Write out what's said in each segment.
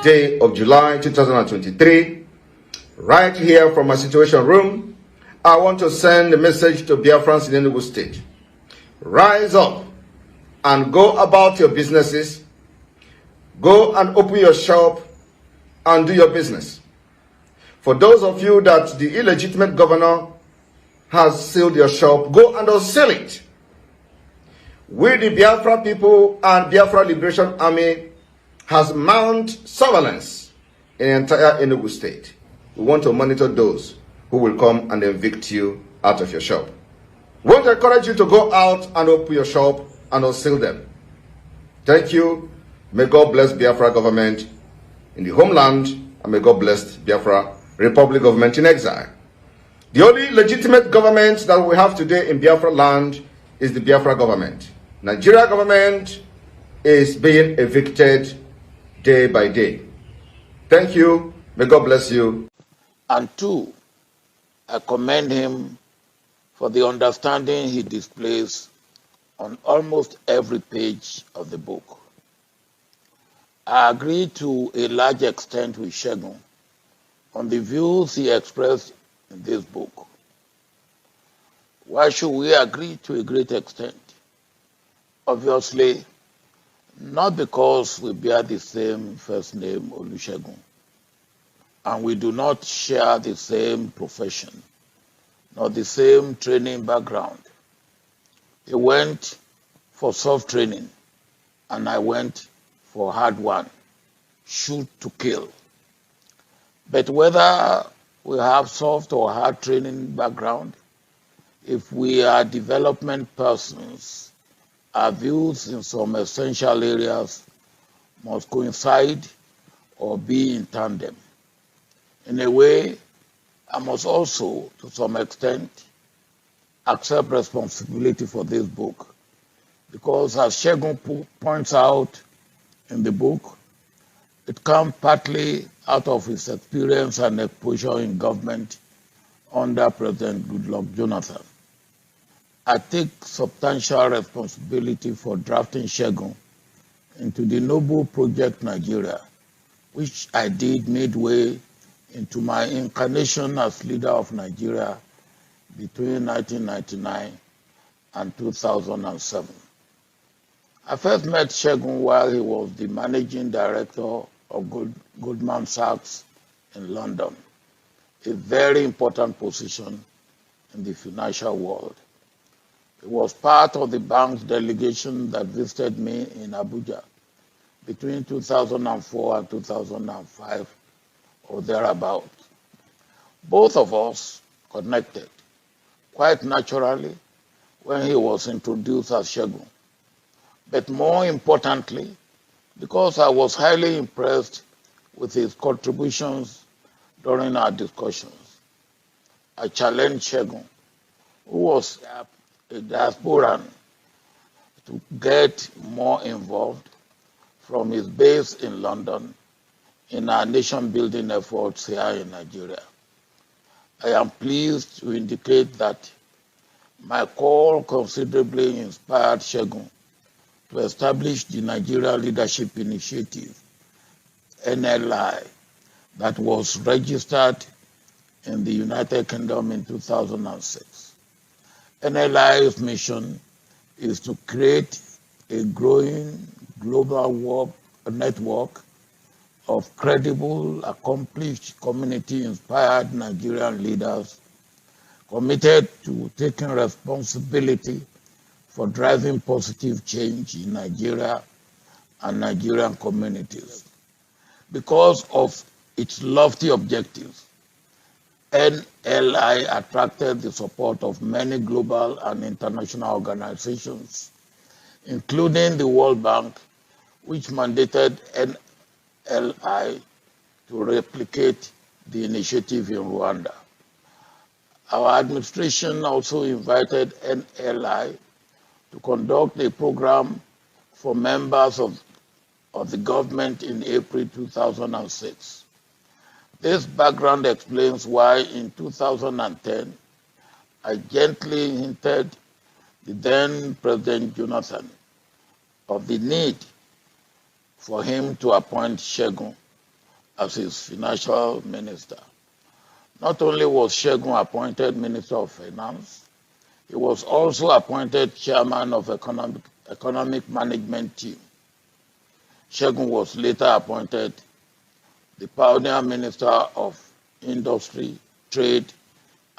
day of July 2023. Right here from my situation room, I want to send a message to Biafrans in Enugu State. Rise up and go about your businesses. Go and open your shop and do your business. For those of you that the illegitimate governor has sealed your shop, go and unseal it. We, the Biafra people and Biafra Liberation Army, has mounted surveillance in the entire Enugu State. We want to monitor those who will come and evict you out of your shop. We want to encourage you to go out and open your shop and unseal them. Thank you. May God bless Biafra government in the homeland, and may God bless Biafra Republic government in exile. The only legitimate government that we have today in Biafra land is the Biafra government. Nigeria government is being evicted day by day. Thank you. May God bless you. And two, I commend him for the understanding he displays on almost every page of the book. I agree to a large extent with Segun on the views he expressed in this book. Why should we agree to a great extent? Obviously, not because we bear the same first name, Olusegun, and we do not share the same profession, nor the same training background. He went for soft training, and I went for hard one, shoot to kill. But whether we have soft or hard training background, if we are development persons, our views in some essential areas must coincide or be in tandem. In a way, I must also, to some extent, accept responsibility for this book, because as Segun points out in the book, it comes partly out of his experience and exposure in government under President Goodluck Jonathan. I take substantial responsibility for drafting Segun into the noble project Nigeria, which I did midway into my incarnation as leader of Nigeria between 1999 and 2007. I first met Segun while he was the managing director of Goldman Sachs in London, a very important position in the financial world. He was part of the bank's delegation that visited me in Abuja between 2004 and 2005 or thereabout. Both of us connected quite naturally when he was introduced as Segun. But more importantly, because I was highly impressed with his contributions during our discussions, I challenged Segun, who was a diasporan, to get more involved from his base in London in our nation-building efforts here in Nigeria. I am pleased to indicate that my call considerably inspired Segun to establish the Nigeria Leadership Initiative, NLI, that was registered in the United Kingdom in 2006. NLI's mission is to create a growing global network of credible, accomplished, community-inspired Nigerian leaders committed to taking responsibility for driving positive change in Nigeria and Nigerian communities. Because of its lofty objectives, NLI attracted the support of many global and international organizations, including the World Bank, which mandated NLI to replicate the initiative in Rwanda. Our administration also invited NLI to conduct a program for members of the government in April 2006. This background explains why in 2010, I gently hinted the then President Jonathan of the need for him to appoint Segun as his financial minister. Not only was Segun appointed Minister of Finance, he was also appointed chairman of economic management team. Segun was later appointed the pioneer Minister of Industry, Trade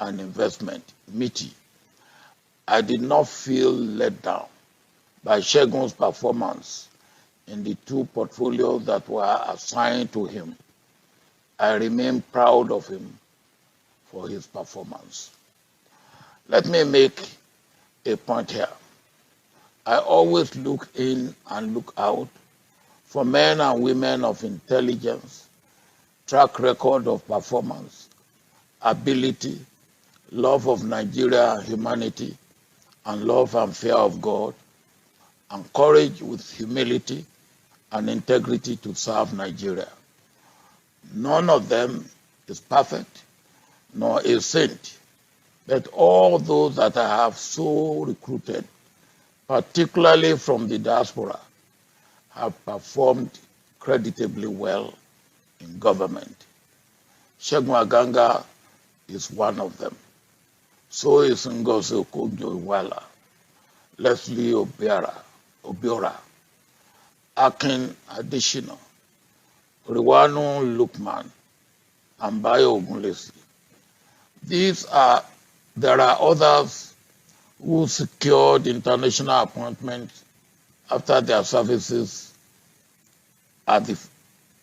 and Investment, MITI. I did not feel let down by Segun's performance in the two portfolios that were assigned to him. I remain proud of him for his performance. Let me make a point here. I always look in and look out for men and women of intelligence, track record of performance, ability, love of Nigeria and humanity, and love and fear of God, and courage with humility and integrity to serve Nigeria. None of them is perfect, nor a saint, but all those that I have so recruited, particularly from the diaspora, have performed creditably well in government. Segun Aganga is one of them. So is Ngozi Okonjo-Iweala, Leslie Obiora, Akin Adesina, Riwanu Lukman, and Bayo Ogunlesi. There are others who secured international appointments after their services at the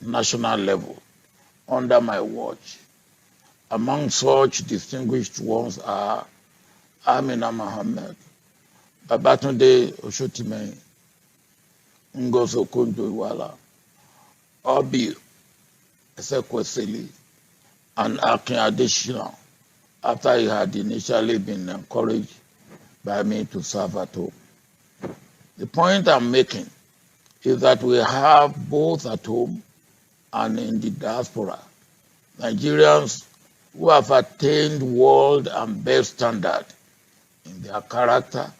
national level under my watch. Among such distinguished ones are Amina Mohammed, Babatunde Oshotime, Ngozi Okonjo-Iweala, Obi Ezekwesili, and Akin Adesina, after he had initially been encouraged by me to serve at home. The point I'm making is that we have both at home and in the diaspora Nigerians who have attained world and best standard in their character,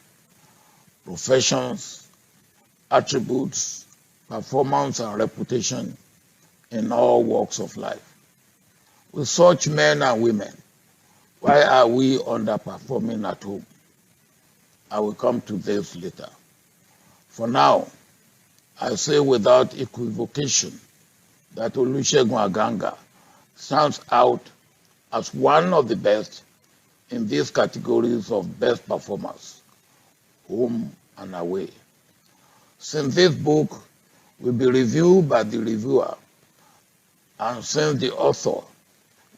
professions, attributes, performance, and reputation in all walks of life. With such men and women, why are we underperforming at home? I will come to this later. For now, I say without equivocation that Olusegun Aganga stands out as one of the best in these categories of best performers, home and away. Since this book will be reviewed by the reviewer, and since the author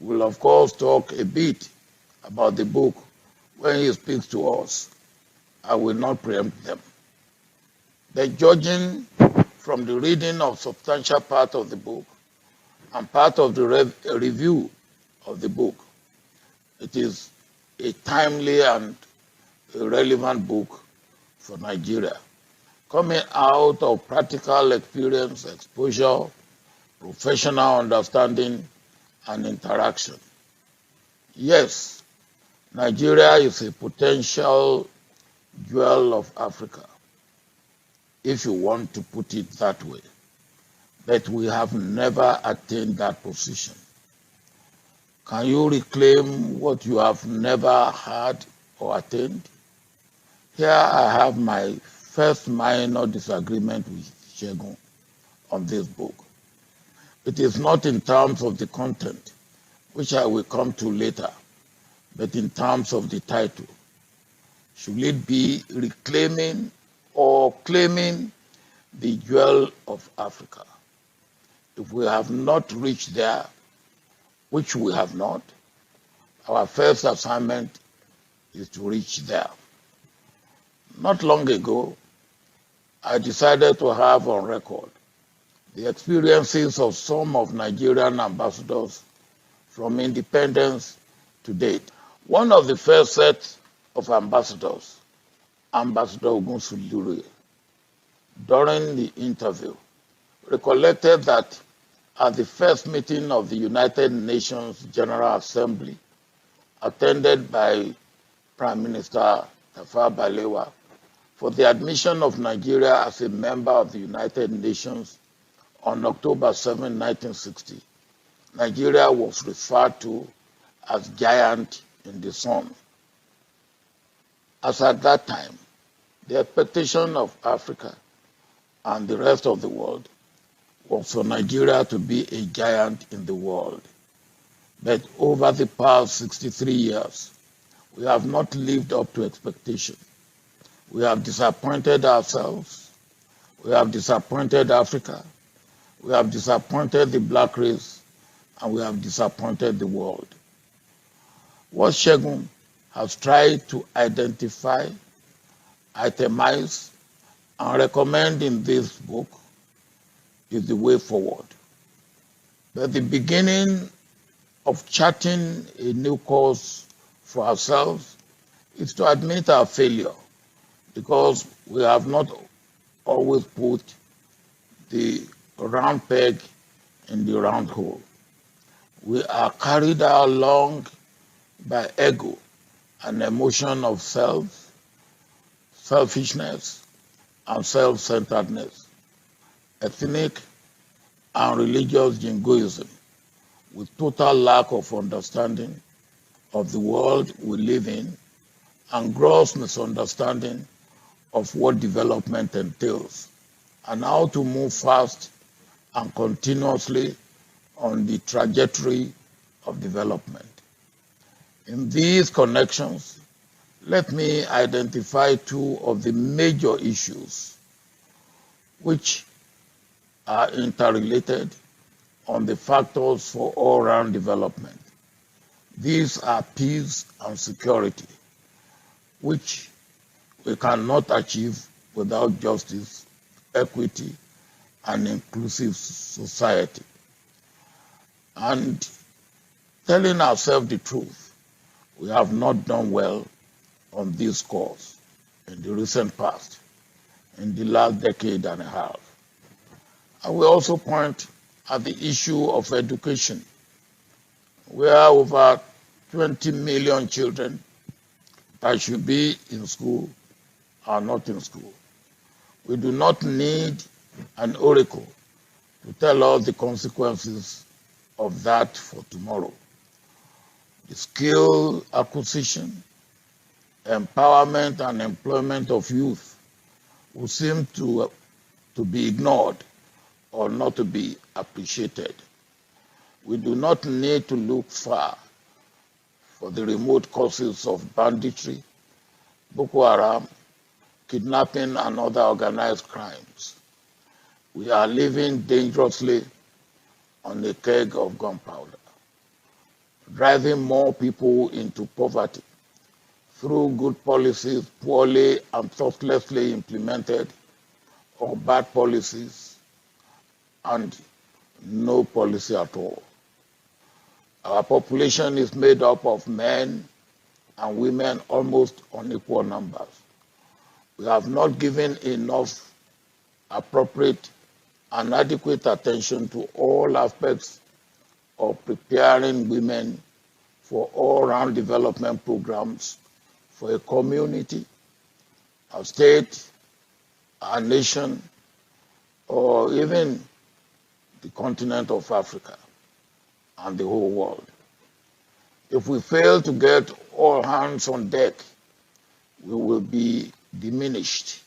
will of course talk a bit about the book when he speaks to us, I will not preempt them. But judging from the reading of substantial part of the book and part of the review of the book, it is a timely and a relevant book for Nigeria, coming out of practical experience, exposure, professional understanding, and interaction. Yes, Nigeria is a potential jewel of Africa, if you want to put it that way, but we have never attained that position. Can you reclaim what you have never had or attained? Here I have my first minor disagreement with Segun on this book. It is not in terms of the content, which I will come to later, but in terms of the title. Should it be reclaiming or claiming the jewel of Africa? If we have not reached there, which we have not, our first assignment is to reach there. Not long ago, I decided to have on record the experiences of some of Nigerian ambassadors from independence to date. One of the first set of ambassadors, Ambassador Ogunsulure, during the interview, recollected that at the first meeting of the United Nations General Assembly, attended by Prime Minister Tafawa Balewa, for the admission of Nigeria as a member of the United Nations on October 7, 1960, Nigeria was referred to as giant in the sun. As at that time, the expectation of Africa and the rest of the world was for Nigeria to be a giant in the world. But over the past 63 years, we have not lived up to expectation. We have disappointed ourselves. We have disappointed Africa. We have disappointed the black race. And we have disappointed the world. What Segun has tried to identify, itemize, and recommend in this book is the way forward. But the beginning of charting a new course for ourselves is to admit our failure, because we have not always put the round peg in the round hole. We are carried along by ego and emotion of selfishness, and self-centeredness, ethnic and religious jingoism, with total lack of understanding of the world we live in, and gross misunderstanding of what development entails, and how to move fast and continuously on the trajectory of development. In these connections, let me identify two of the major issues which are interrelated on the factors for all-round development. These are peace and security, which we cannot achieve without justice, equity, and inclusive society. And telling ourselves the truth, we have not done well on this course in the recent past, in the last decade and a half. I will also point at the issue of education, where over 20 million children that should be in school are not in school. We do not need an oracle to tell us the consequences of that for tomorrow. The skill acquisition, empowerment, and employment of youth will seem to be ignored or not to be appreciated. We do not need to look far for the remote causes of banditry, Boko Haram, kidnapping, and other organized crimes. We are living dangerously on a keg of gunpowder, driving more people into poverty through good policies poorly and thoughtlessly implemented, or bad policies and no policy at all. Our population is made up of men and women almost on equal numbers. We have not given enough appropriate and adequate attention to all aspects of preparing women for all-round development programs for a community, a state, a nation, or even the continent of Africa and the whole world. If we fail to get all hands on deck, we will be diminished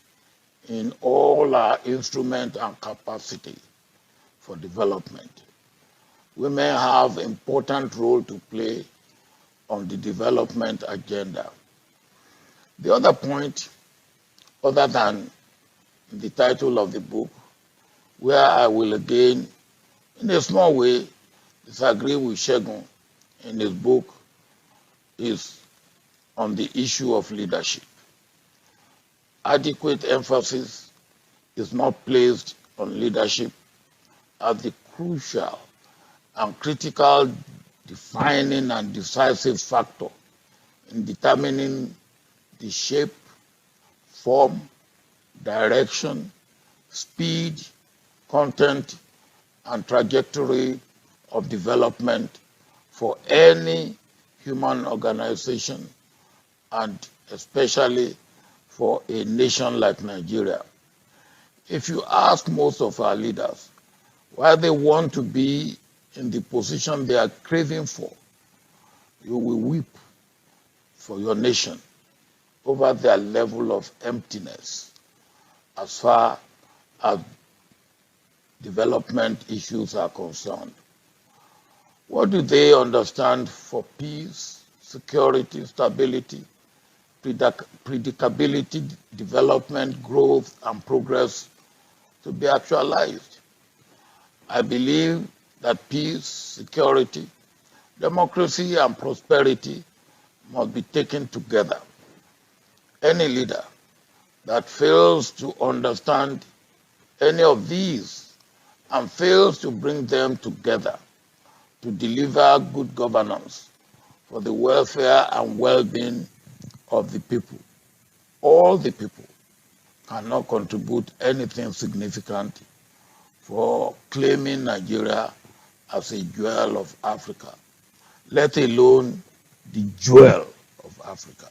in all our instruments and capacity for development. Women have an important role to play on the development agenda. The other point, other than the title of the book, where I will again, in a small way, disagree with Segun in his book, is on the issue of leadership. Adequate emphasis is not placed on leadership as the crucial and critical defining and decisive factor in determining the shape, form, direction, speed, content, and trajectory of development for any human organization, and especially for a nation like Nigeria. If you ask most of our leaders why they want to be in the position they are craving for, you will weep for your nation over their level of emptiness as far as development issues are concerned. What do they understand for peace, security, stability, predictability, development, growth, and progress to be actualized? I believe that peace, security, democracy, and prosperity must be taken together. Any leader that fails to understand any of these and fails to bring them together to deliver good governance for the welfare and well-being of the people, all the people, cannot contribute anything significant for claiming Nigeria as a jewel of Africa, let alone the jewel of Africa,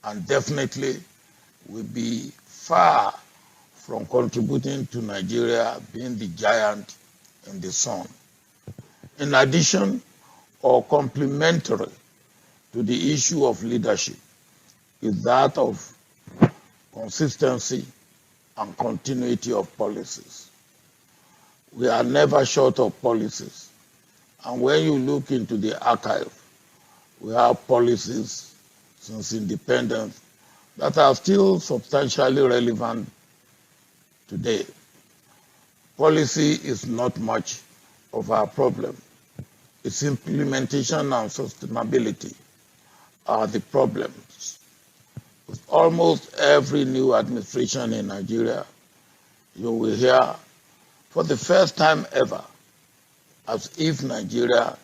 and definitely will be far from contributing to Nigeria being the giant in the sun. In addition, or complementary to the issue of leadership, is that of consistency and continuity of policies. We are never short of policies. And when you look into the archive, we have policies since independence that are still substantially relevant today. Policy is not much of our problem. Its implementation and sustainability are the problems. With almost every new administration in Nigeria, you will hear for the first time ever as if Nigeria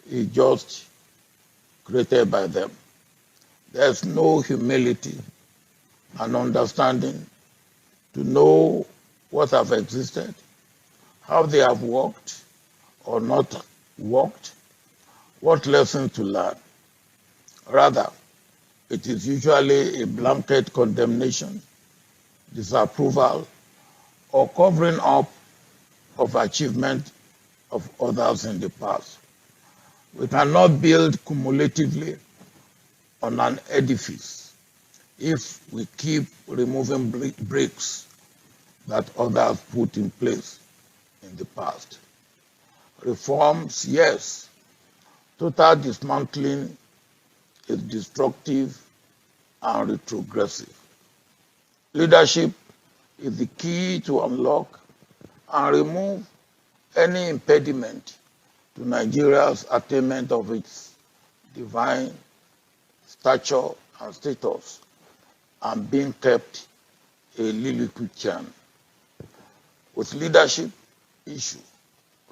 is just created by them. There's no humility and understanding to know what have existed, how they have worked or not worked, what lessons to learn. Rather, it is usually a blanket condemnation, disapproval, or covering up of achievement of others in the past. We cannot build cumulatively on an edifice if we keep removing bricks that others put in place in the past. Reforms, yes. Total dismantling is destructive and retrogressive. Leadership is the key to unlock and remove any impediment to Nigeria's attainment of its divine stature and status and being kept a Lilliputian. With leadership issue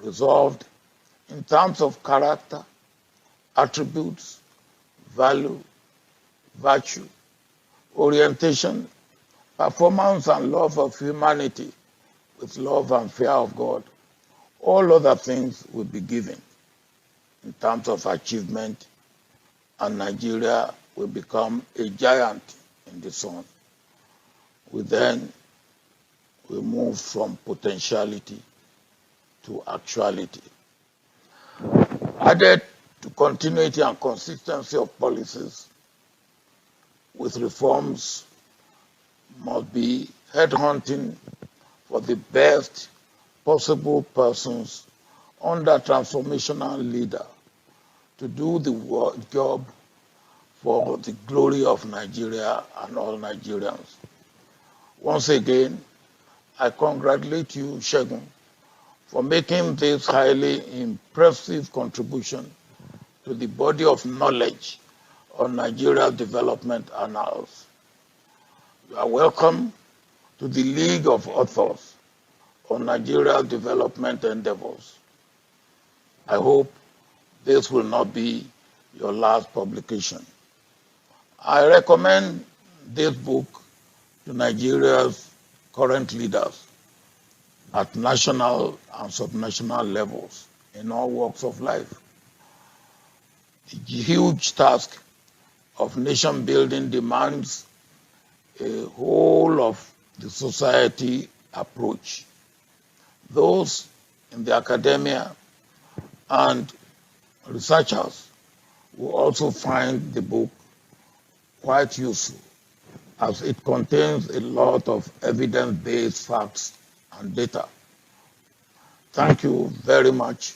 resolved in terms of character, attributes, value, virtue, orientation, performance, and love of humanity with love and fear of God, all other things will be given in terms of achievement, and Nigeria will become a giant in the sun. We then will move from potentiality to actuality. Added to continuity and consistency of policies, with reforms must be headhunting for the best possible persons under transformational leader to do the job for the glory of Nigeria and all Nigerians. Once again, I congratulate you, Segun, for making this highly impressive contribution to the body of knowledge on Nigeria's development annals. You are welcome to the League of Authors on Nigeria's development endeavors. I hope this will not be your last publication. I recommend this book to Nigeria's current leaders at national and subnational levels in all walks of life. The huge task of nation building demands a whole of the society approach. Those in the academia and researchers will also find the book quite useful as it contains a lot of evidence-based facts and data. Thank you very much